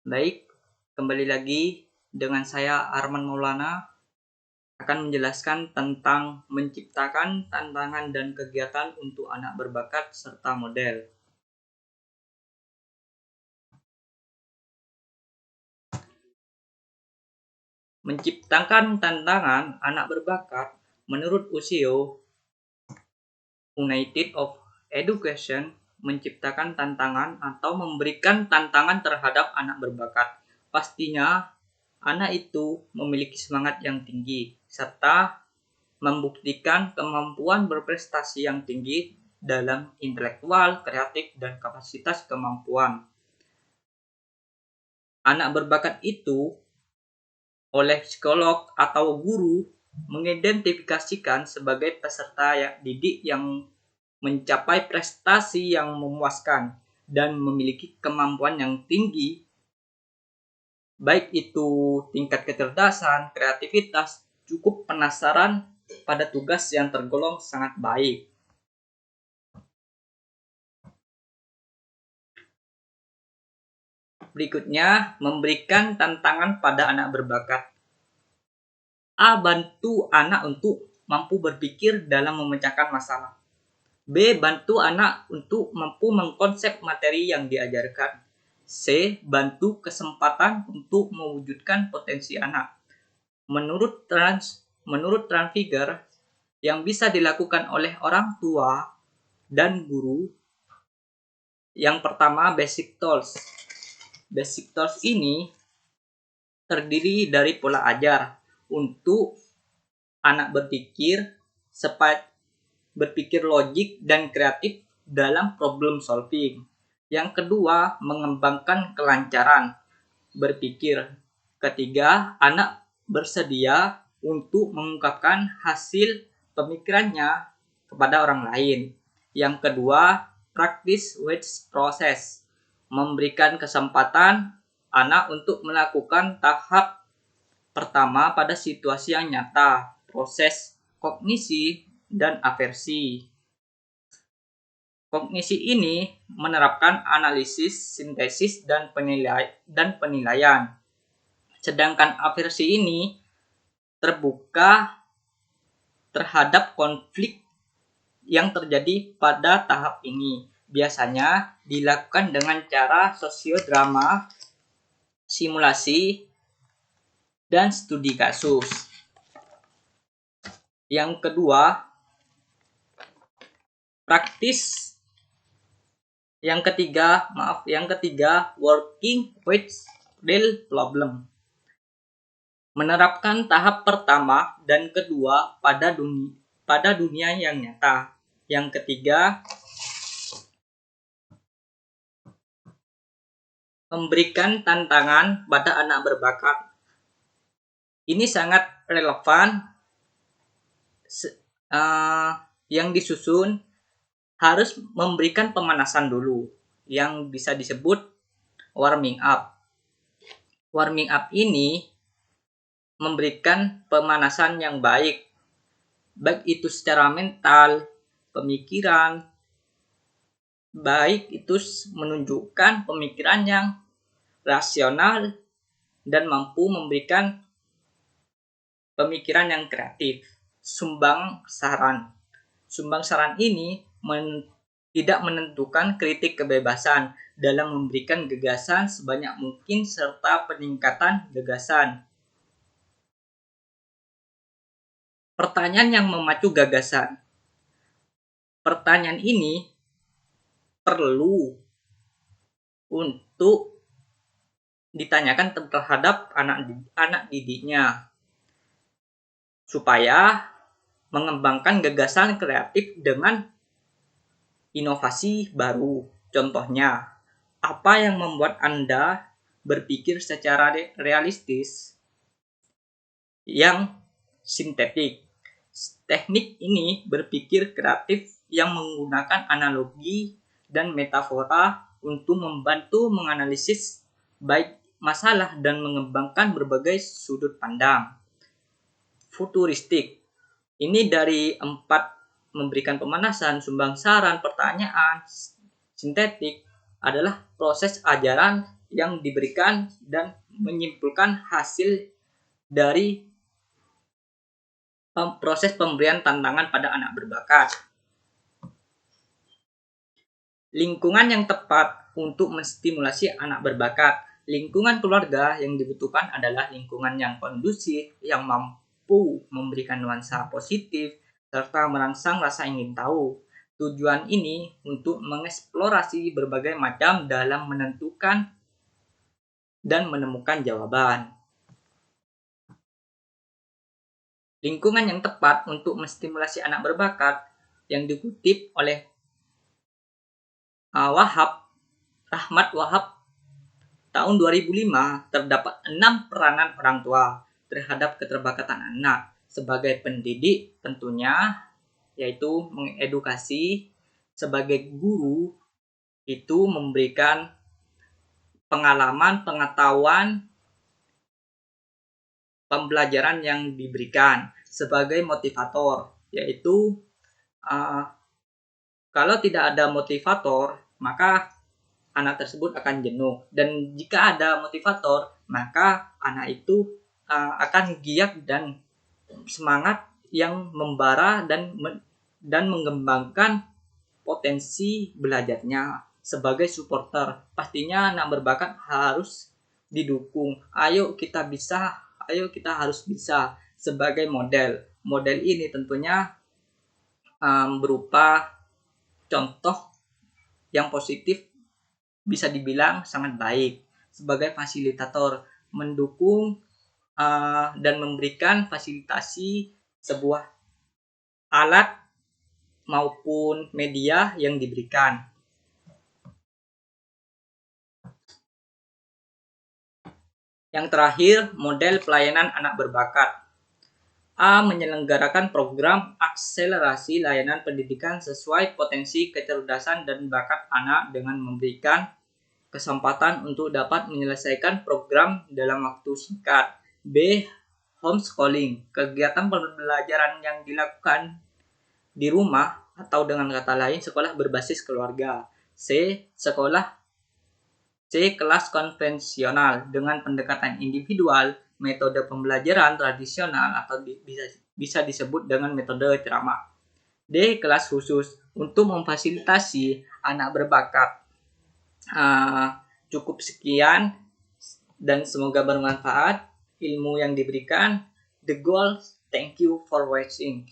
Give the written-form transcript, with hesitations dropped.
Baik, kembali lagi dengan saya Arman Maulana akan menjelaskan tentang menciptakan tantangan dan kegiatan untuk anak berbakat serta model. Menciptakan tantangan anak berbakat menurut USIO United of Education menciptakan tantangan atau memberikan tantangan terhadap anak berbakat. Pastinya anak itu memiliki semangat yang tinggi serta membuktikan kemampuan berprestasi yang tinggi dalam intelektual, kreatif, dan kapasitas kemampuan. Anak berbakat itu oleh psikolog atau guru mengidentifikasikan sebagai peserta didik yang mencapai prestasi yang memuaskan dan memiliki kemampuan yang tinggi, baik itu tingkat kecerdasan, kreativitas, cukup penasaran pada tugas yang tergolong sangat baik. Berikutnya, memberikan tantangan pada anak berbakat. A. Bantu anak untuk mampu berpikir dalam memecahkan masalah. B. Bantu anak untuk mampu mengkonsep materi yang diajarkan. C. Bantu kesempatan untuk mewujudkan potensi anak. Menurut Transfigure, yang bisa dilakukan oleh orang tua dan guru, yang pertama basic tools. Basic tools ini terdiri dari pola ajar untuk anak berpikir logik dan kreatif dalam problem solving. Yang kedua, mengembangkan kelancaran berpikir. Ketiga, anak bersedia untuk mengungkapkan hasil pemikirannya kepada orang lain. Yang kedua, practice with process. Memberikan kesempatan anak untuk melakukan tahap pertama pada situasi yang nyata, proses kognisi dan aversi. Kognisi ini menerapkan analisis, sintesis, dan penilaian. Sedangkan aversi ini terbuka terhadap konflik yang terjadi pada tahap ini. Biasanya dilakukan dengan cara sosiodrama, simulasi, dan studi kasus. Yang kedua, praktis. Yang ketiga, working with real problem. Menerapkan tahap pertama dan kedua pada dunia yang nyata. Yang ketiga, memberikan tantangan pada anak berbakat. Ini sangat relevan. Yang disusun harus memberikan pemanasan dulu, yang bisa disebut warming up. Warming up ini memberikan pemanasan yang baik itu secara mental, pemikiran, baik itu menunjukkan pemikiran yang rasional dan mampu memberikan pemikiran yang kreatif. Sumbang saran ini tidak menentukan kritik kebebasan dalam memberikan gagasan sebanyak mungkin serta peningkatan gagasan. Pertanyaan yang memacu gagasan. Pertanyaan ini perlu untuk ditanyakan terhadap anak didiknya supaya mengembangkan gagasan kreatif dengan inovasi baru. Contohnya, apa yang membuat Anda berpikir secara realistis yang sintetik? Teknik ini berpikir kreatif yang menggunakan analogi dan metafora untuk membantu menganalisis baik masalah dan mengembangkan berbagai sudut pandang. Futuristik. Ini dari 4 memberikan pemanasan, sumbang saran, pertanyaan, sintetik adalah proses ajaran yang diberikan dan menyimpulkan hasil dari proses pemberian tantangan pada anak berbakat. Lingkungan yang tepat untuk menstimulasi anak berbakat. Lingkungan keluarga yang dibutuhkan adalah lingkungan yang kondusif, yang mampu memberikan nuansa positif, serta merangsang rasa ingin tahu. Tujuan ini untuk mengeksplorasi berbagai macam dalam menentukan dan menemukan jawaban. Lingkungan yang tepat untuk menstimulasi anak berbakat yang dikutip oleh Rahmat Wahab tahun 2005, terdapat 6 peranan orang tua terhadap keterbakatan anak sebagai pendidik tentunya, yaitu mengedukasi, sebagai guru itu memberikan pengalaman, pengetahuan, pembelajaran yang diberikan, sebagai motivator, yaitu kalau tidak ada motivator maka anak tersebut akan jenuh, dan jika ada motivator maka anak itu akan giat dan semangat yang membara dan mengembangkan potensi belajarnya. Sebagai supporter, pastinya anak berbakat harus didukung. Ayo kita bisa, ayo kita harus bisa. Sebagai model ini tentunya berupa contoh yang positif, bisa dibilang sangat baik, sebagai fasilitator, mendukung dan memberikan fasilitasi sebuah alat maupun media yang diberikan. Yang terakhir, model pelayanan anak berbakat. A. Menyelenggarakan program akselerasi layanan pendidikan sesuai potensi kecerdasan dan bakat anak dengan memberikan kesempatan untuk dapat menyelesaikan program dalam waktu singkat. B. Homeschooling, kegiatan pembelajaran yang dilakukan di rumah atau dengan kata lain sekolah berbasis keluarga. C. Kelas konvensional dengan pendekatan individual, metode pembelajaran tradisional atau bisa disebut dengan metode ceramah. D. Kelas khusus untuk memfasilitasi anak berbakat. Cukup sekian dan semoga bermanfaat ilmu yang diberikan. The goal. Thank you for watching.